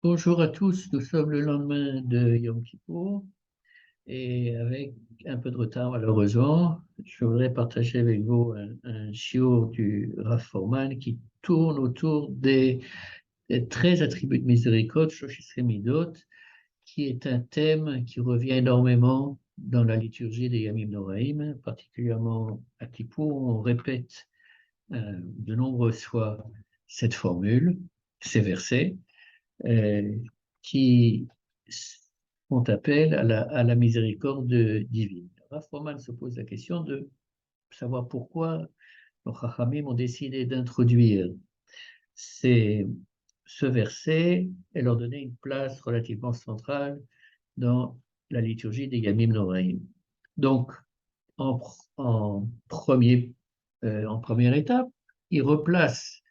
Bonjour à tous, nous sommes le lendemain de Yom Kippour et avec un peu de retard malheureusement, je voudrais partager avec vous un shiur du Rav Forman qui tourne autour des 13 attributs de miséricorde, Shlosh Midot, qui est un thème qui revient énormément dans la liturgie des Yamim Noraïm, particulièrement à Kippour, on répète de nombreuses fois cette formule, ces versets euh, qui font appel à la miséricorde divine. Rav Froman se pose la question de savoir pourquoi les Chachamim ont décidé d'introduire ce verset et leur donner une place relativement centrale dans la liturgie des Yamim Noraim. Donc, en, en, premier, en première étape, il replace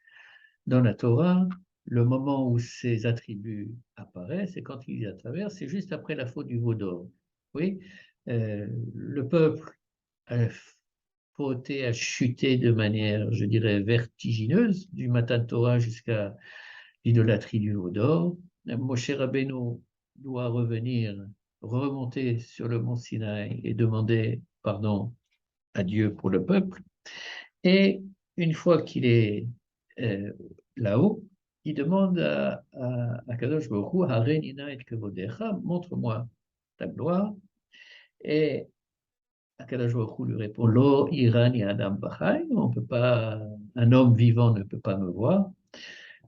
dans la Torah, le moment où ces attributs apparaissent, et quand ils apparaissent, c'est juste après la faute du veau d'or. Oui, le peuple a fauté, a chuté de manière, je dirais, vertigineuse, du Matan Torah jusqu'à l'idolâtrie du veau d'or. Moshe Rabbeinu doit revenir, remonter sur le mont Sinaï et demander pardon à Dieu pour le peuple. Et une fois qu'il est euh, là-haut, il demande à Kadosh Baruch Hu, Harenina et Kevodecha, montre-moi ta gloire. Et Kadosh Baruch Hu lui répond, Lo irani adam bachai, on peut pas, un homme vivant ne peut pas me voir.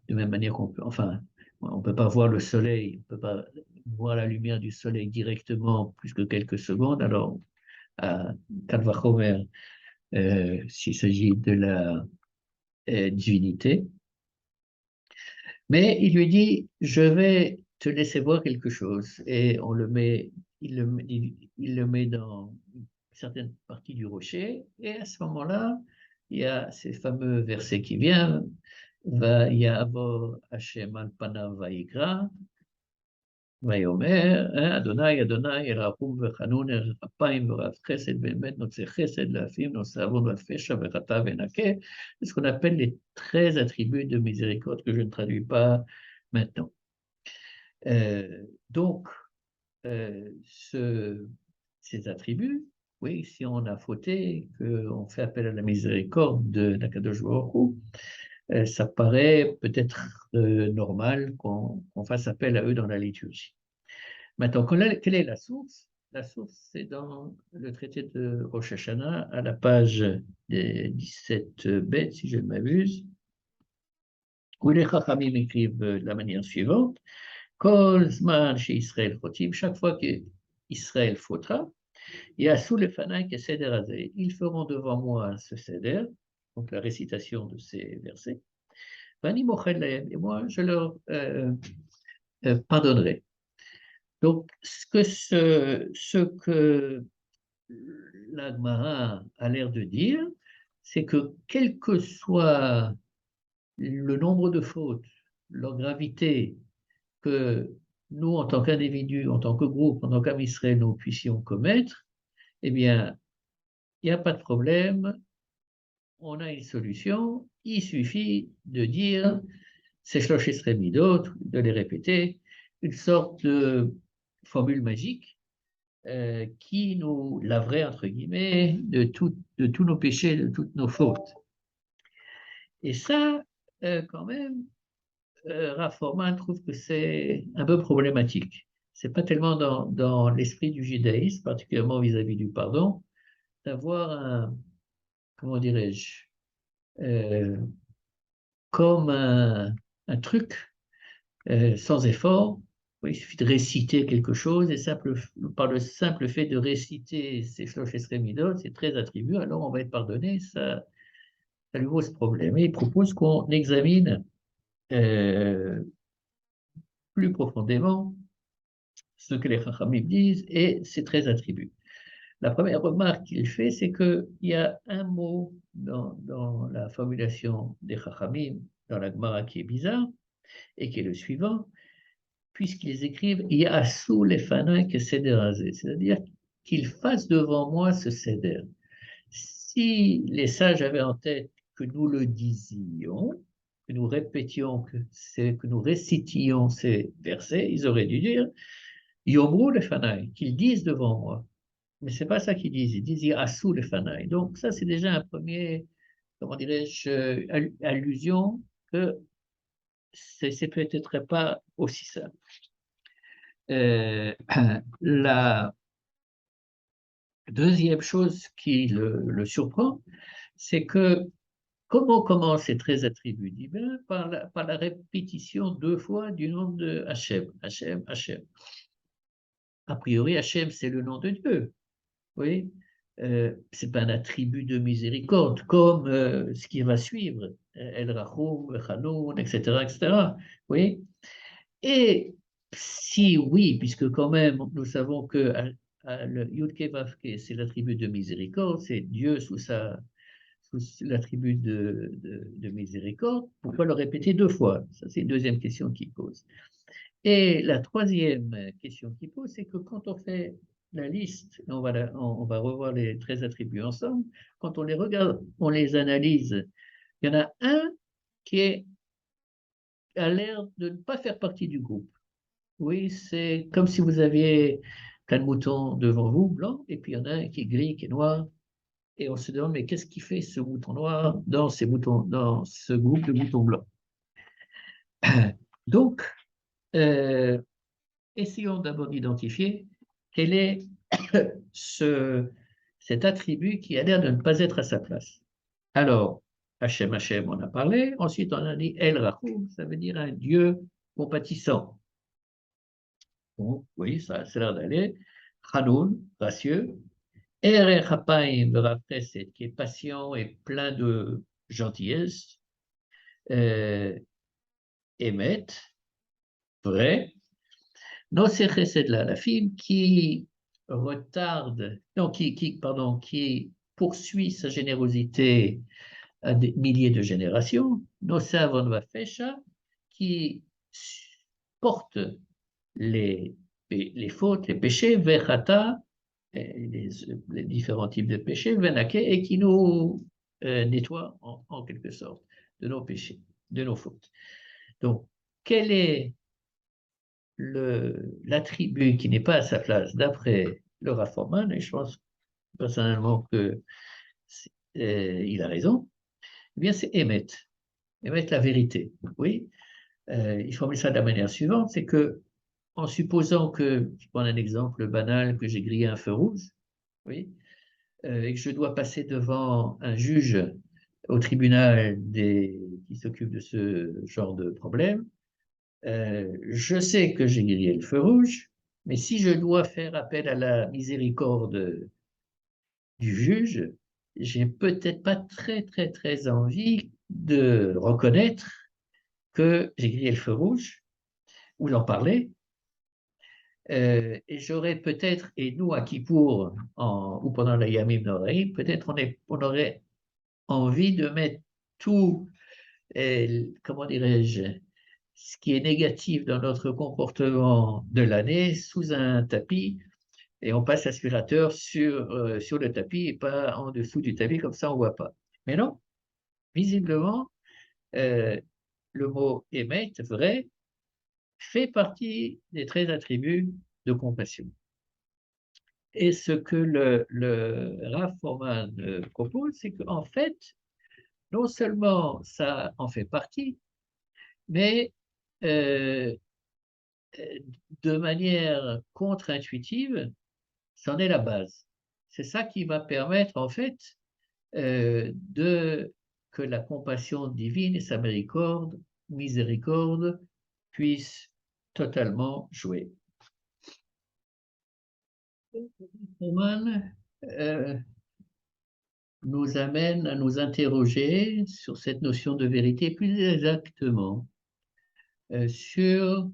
De même manière qu'on peut, enfin, on peut pas voir le soleil, on peut pas voir la lumière du soleil directement plus que quelques secondes. Alors, à Kalvachomer, s'il s'agit de la divinité. Mais il lui dit, je vais te laisser voir quelque chose. Et on le met, il le met dans une certaine partie du rocher. Et à ce moment-là, il y a ces fameux versets qui viennent. Va ya'avor Hashem al panav vayikra, ויאמר, אדוני, אדוני, אל רחום וחנון, אל אפיים ורב חסד, באמת נוצא חסד, להפים, נושא עוון ופשע וחטא ונקה, c'est ce qu'on appelle les 13 attributs de miséricorde que je ne traduis pas maintenant. Donc, ces attributs, oui, si on a fauté, qu'on fait appel à la miséricorde de d'Akadosh Baruch Hu, ça paraît peut-être normal qu'on fasse appel à eux dans la liturgie. Maintenant, quelle est la source? La source, c'est dans le traité de Rosh Hashanah, à la page 17b, si je ne m'abuse, où les Chachamim écrivent de la manière suivante. Kol zman chez Israël chotim, chaque fois qu'Israël fautera, il y a sous les fanai que seder azé. Ils feront devant moi ce seder, donc la récitation de ces versets. Vani mochel lahem, et moi je leur pardonnerai. Donc, ce que la Gemara a l'air de dire, c'est que quel que soit le nombre de fautes, leur gravité, que nous, en tant qu'individus, en tant que groupe, en tant qu'amis Israël, nous puissions commettre, eh bien, il n'y a pas de problème, on a une solution, il suffit de dire ces Shlosh Esrei Midot, de les répéter, une sorte de formule magique qui nous laverait, entre guillemets, de tous nos péchés, de toutes nos fautes. Et ça, quand même, Rav Forman trouve que c'est un peu problématique. C'est pas tellement dans l'esprit du judaïsme, particulièrement vis-à-vis du pardon, d'avoir un, comment dirais-je, euh, comme un truc sans effort. Oui, il suffit de réciter quelque chose et par le simple fait de réciter ces Shlosh Esrei Midot, ces 13 attributs, alors on va être pardonné. Ça lui pose problème. Et il propose qu'on examine euh, plus profondément ce que les Chachamim disent et ces 13 attributs. La première remarque qu'il fait, c'est qu'il y a un mot dans la formulation des Chachamim, dans la Gemara qui est bizarre, et qui est le suivant, puisqu'ils écrivent Yasu lefanak sederazé, c'est-à-dire qu'ils fassent devant moi ce seder. Si les sages avaient en tête que nous le disions, que nous répétions, que nous récitions ces versets, ils auraient dû dire Yomru lefanaï, qu'ils disent devant moi. Mais ce n'est pas ça qu'ils disent, ils disent Yasu lefanaï. Donc, ça, c'est déjà un premier, comment dirais-je, allusion que c'est peut-être pas aussi simple. La deuxième chose qui le surprend, c'est que comment commencent ces 13 attributs divins? Par la répétition 2 fois du nom de Hachem, Hachem, Hachem. A priori, Hachem, c'est le nom de Dieu, oui. C'est pas un attribut de miséricorde, comme ce qui va suivre, El Rachum, Chanoun, etc., etc., oui. Et si oui, puisque quand même, nous savons que le Yudke Vavke, c'est l'attribut de miséricorde, c'est Dieu sous l'attribut de miséricorde, pourquoi le répéter 2 fois? Ça, c'est une deuxième question qu'il pose. Et la troisième question qu'il pose, c'est que quand on fait la liste, on va revoir les 13 attributs ensemble, quand on les regarde, on les analyse, il y en a un qui a l'air de ne pas faire partie du groupe. Oui, c'est comme si vous aviez plein de moutons devant vous, blancs, et puis il y en a un qui est gris, qui est noir, et on se demande, mais qu'est-ce qui fait ce mouton noir dans ce groupe de moutons blancs? Donc, essayons d'abord d'identifier quel est cet attribut qui a l'air de ne pas être à sa place. Alors, Hachem, Hachem, on a parlé. Ensuite, on a dit El Rahum, ça veut dire un Dieu compatissant. Bon, oui, ça a l'air d'aller. Hanoun, gracieux. Erer Hapaim, qui est patient et plein de gentillesse. Emet, vrai. Nosé Chesed la fille qui retarde, non, qui poursuit sa générosité à des milliers de générations. Nosé Avon Fecha, qui porte les fautes, les péchés, Vechata, les différents types de péchés, Venake, et qui nous nettoie en quelque sorte de nos péchés, de nos fautes. Donc, quel est l'attribut qui n'est pas à sa place d'après le Rav Forman, et je pense personnellement qu'il a raison, eh bien c'est Emet, Emet la vérité. Oui, il formule ça de la manière suivante, c'est que en supposant que, je prends un exemple banal, que j'ai grillé un feu rouge, oui, et que je dois passer devant un juge au tribunal qui s'occupe de ce genre de problème, je sais que j'ai grillé le feu rouge, mais si je dois faire appel à la miséricorde du juge, j'ai peut-être pas très, très, très envie de reconnaître que j'ai grillé le feu rouge ou d'en parler. Et j'aurais peut-être, et nous à Kippour, ou pendant la Yamim Noraïm, peut-être on aurait envie de mettre tout, comment dirais-je, ce qui est négatif dans notre comportement de l'année sous un tapis et on passe l'aspirateur sur le tapis et pas en dessous du tapis, comme ça on ne voit pas. Mais non, visiblement, euh, le mot émet, vrai, fait partie des 13 attributs de compassion. Et ce que le Rav Forman propose, c'est qu'en fait, non seulement ça en fait partie, mais euh, de manière contre-intuitive, c'en est la base. C'est ça qui va permettre, en fait, que la compassion divine et sa miséricorde puissent totalement jouer. Roman nous amène à nous interroger sur cette notion de vérité, plus exactement sur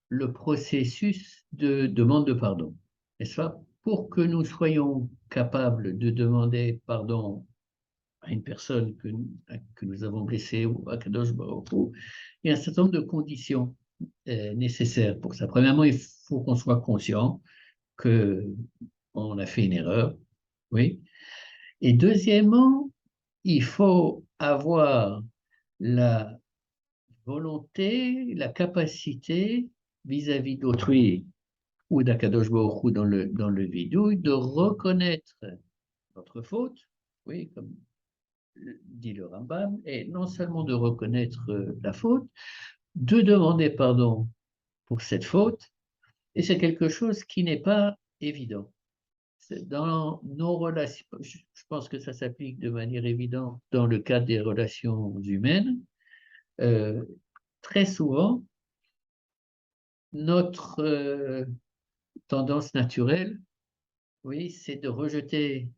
le processus de demande de pardon. N'est-ce pas? Pour que nous soyons capables de demander pardon à une personne que nous avons blessée ou à Kadosh Baruch Hu, il y a un certain nombre de conditions nécessaires pour ça. Premièrement, il faut qu'on soit conscient qu'on a fait une erreur, oui. Et deuxièmement, il faut avoir la volonté, la capacité vis-à-vis d'autrui ou d'Akadosh Baruch Hu dans le vidouille de reconnaître notre faute, oui, comme dit le Rambam, et non seulement de reconnaître la faute, de demander pardon pour cette faute, et c'est quelque chose qui n'est pas évident. Dans nos relations, je pense que ça s'applique de manière évidente dans le cadre des relations humaines. Très souvent, notre tendance naturelle, oui, c'est de rejeter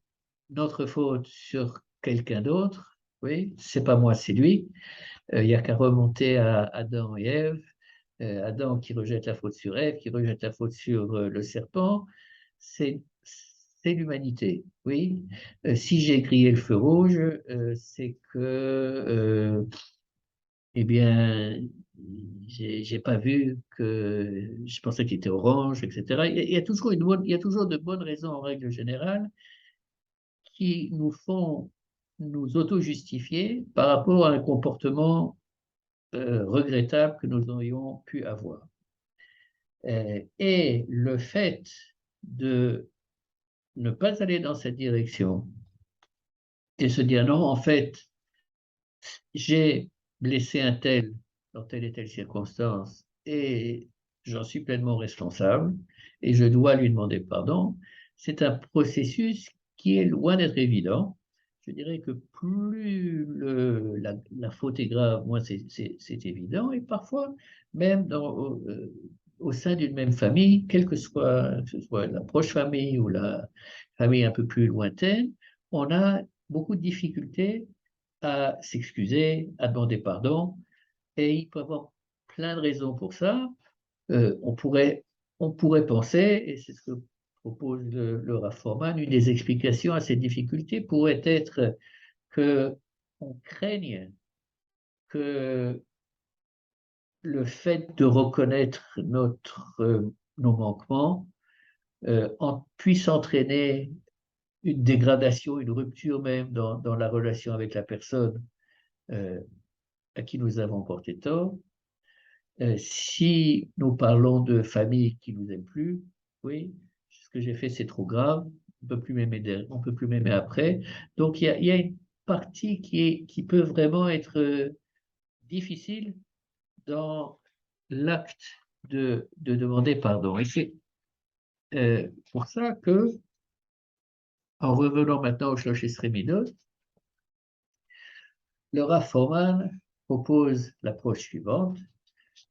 notre faute sur quelqu'un d'autre. Oui, c'est pas moi, c'est lui. Il n'y a qu'à remonter à Adam et Ève. Adam qui rejette la faute sur Ève, qui rejette la faute sur le serpent. C'est l'humanité, oui. Si j'ai grillé le feu rouge, c'est que, eh bien, j'ai pas vu que je pensais qu'il était orange, etc. Il y a toujours il y a toujours de bonnes raisons en règle générale qui nous font nous auto-justifier par rapport à un comportement regrettable que nous aurions pu avoir. Et le fait de ne pas aller dans cette direction et se dire non, en fait, j'ai blessé un tel dans telle et telle circonstance et j'en suis pleinement responsable et je dois lui demander pardon, c'est un processus qui est loin d'être évident. Je dirais que plus la faute est grave, moins c'est évident. Et parfois, même au sein d'une même famille, que ce soit la proche famille ou la famille un peu plus lointaine, on a beaucoup de difficultés à s'excuser, à demander pardon, et il peut y avoir plein de raisons pour ça. Euh, on, pourrait, on pourrait penser, et c'est ce que propose le Rav Forman, une des explications à ces difficultés pourrait être que on craigne que le fait de reconnaître nos manquements puisse entraîner une dégradation, une rupture même dans la relation avec la personne euh, à qui nous avons porté tort. Si nous parlons de famille qui nous aime plus, oui, ce que j'ai fait, c'est trop grave, on peut plus m'aimer après. Donc, il y a une partie qui peut vraiment être difficile dans l'acte de demander pardon. Et c'est pour ça que, en revenant maintenant au Shlosh Esrei, le Rav Forman propose l'approche suivante,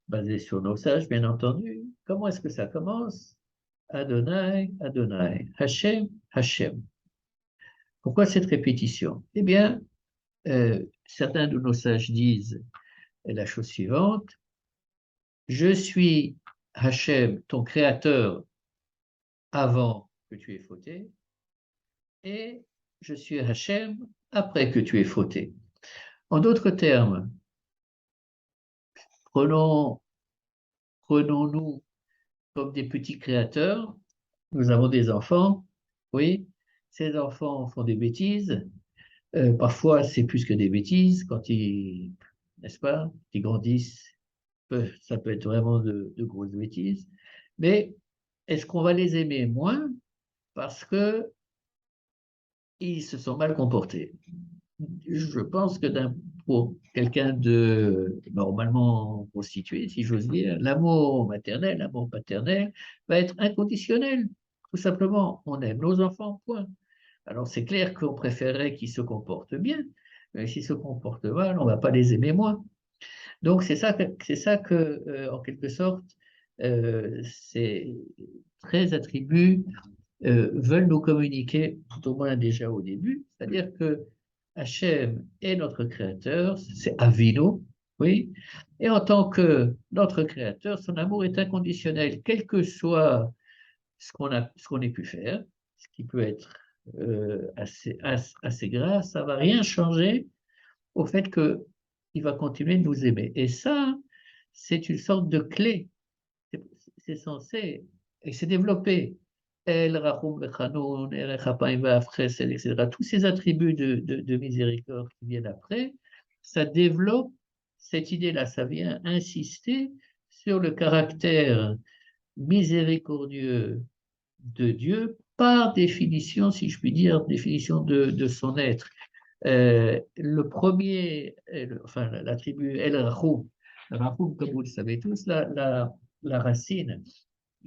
basée sur nos sages, bien entendu. Comment est-ce que ça commence? Adonai, Adonai, Hachem, Hachem. Pourquoi cette répétition? Eh bien, certains de nos sages disent la chose suivante, je suis Hachem, ton créateur, avant que tu aies fauté, et je suis Hachem après que tu aies fauté. En d'autres termes, prenons, prenons-nous comme des petits créateurs, nous avons des enfants, oui, ces enfants font des bêtises, parfois c'est plus que des bêtises, quand ils, n'est-ce pas, ils grandissent, ça peut être vraiment de grosses bêtises, mais est-ce qu'on va les aimer moins parce que ils se sont mal comportés? Je pense que pour quelqu'un de normalement constitué, si j'ose dire, l'amour maternel, l'amour paternel va être inconditionnel. Tout simplement, on aime nos enfants, point. Alors c'est clair qu'on préférerait qu'ils se comportent bien, mais s'ils se comportent mal, on ne va pas les aimer moins. Donc c'est ça que en quelque sorte, ces 13 attributs veulent nous communiquer, tout au moins déjà au début, c'est-à-dire que Hachem est notre créateur, c'est Avino, oui, et en tant que notre créateur, son amour est inconditionnel, quel que soit ce qu'on ait pu faire, ce qui peut être assez grave, ça ne va rien changer au fait qu'il va continuer de nous aimer. Et ça, c'est une sorte de clé, c'est censé, et c'est développé. El Rahum Bechanoun, El Chapaim Chesed, etc. Tous ces attributs de miséricorde qui viennent après, ça développe cette idée-là, ça vient insister sur le caractère miséricordieux de Dieu par définition, si je puis dire, définition de son être. Le premier, enfin l'attribut El Rachoum, Rachoum, comme vous le savez tous, la racine,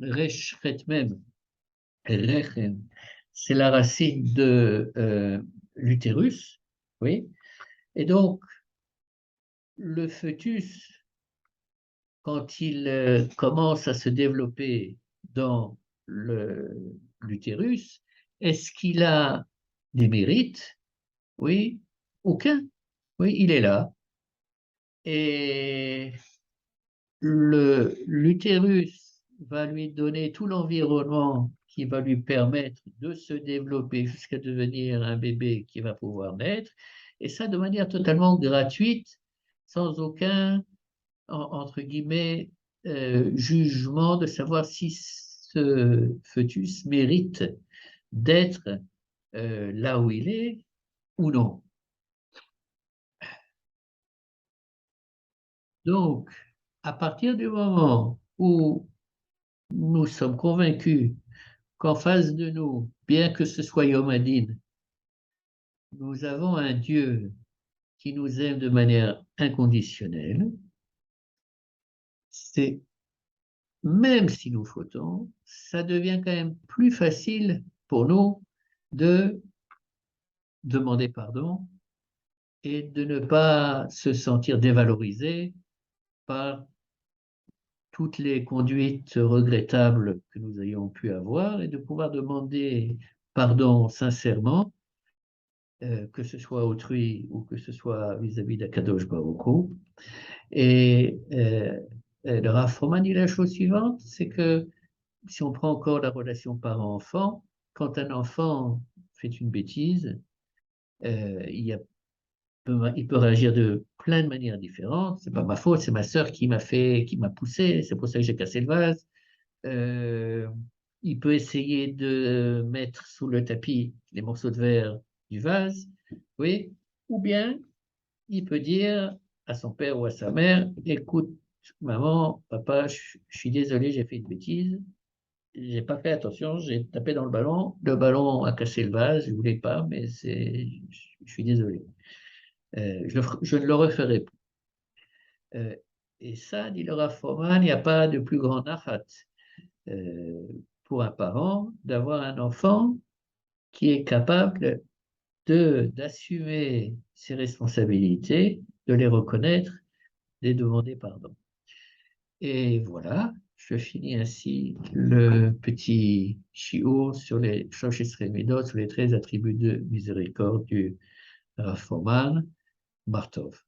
Resh Mem, Rechem, c'est la racine de l'utérus, oui, et donc le fœtus, quand il commence à se développer dans l'utérus, est-ce qu'il a des mérites? Oui, aucun. Oui, il est là. Et l'utérus va lui donner tout l'environnement qui va lui permettre de se développer jusqu'à devenir un bébé qui va pouvoir naître, et ça de manière totalement gratuite, sans aucun, entre guillemets, jugement de savoir si ce fœtus mérite d'être là où il est ou non. Donc, à partir du moment où nous sommes convaincus qu'en face de nous, bien que ce soit Yom Hadin, nous avons un Dieu qui nous aime de manière inconditionnelle, c'est, même si nous fautons, ça devient quand même plus facile pour nous de demander pardon et de ne pas se sentir dévalorisé par toutes les conduites regrettables que nous ayons pu avoir, et de pouvoir demander pardon sincèrement, que ce soit autrui ou que ce soit vis-à-vis d'Akadosh Baruch Hu. Et le Rav Froman dit la chose suivante, c'est que si on prend encore la relation parent-enfant, quand un enfant fait une bêtise, il peut réagir de plein de manières différentes. C'est pas ma faute, c'est ma sœur qui m'a poussé, c'est pour ça que j'ai cassé le vase. Euh, il peut essayer de mettre sous le tapis les morceaux de verre du vase, oui, ou bien il peut dire à son père ou à sa mère, écoute, maman, papa, je suis désolé, j'ai fait une bêtise, j'ai pas fait attention, j'ai tapé dans le ballon a cassé le vase, je voulais pas, mais je suis désolé. Je ne le referai plus. Euh, et ça, dit le Rav Froman, il n'y a pas de plus grand nachat pour un parent d'avoir un enfant qui est capable d'assumer ses responsabilités, de les reconnaître, de demander pardon. Et voilà, je finis ainsi le petit shiur sur les Shosh Esrei Midot, sur les 13 attributs de miséricorde du Rav Froman. Bartov.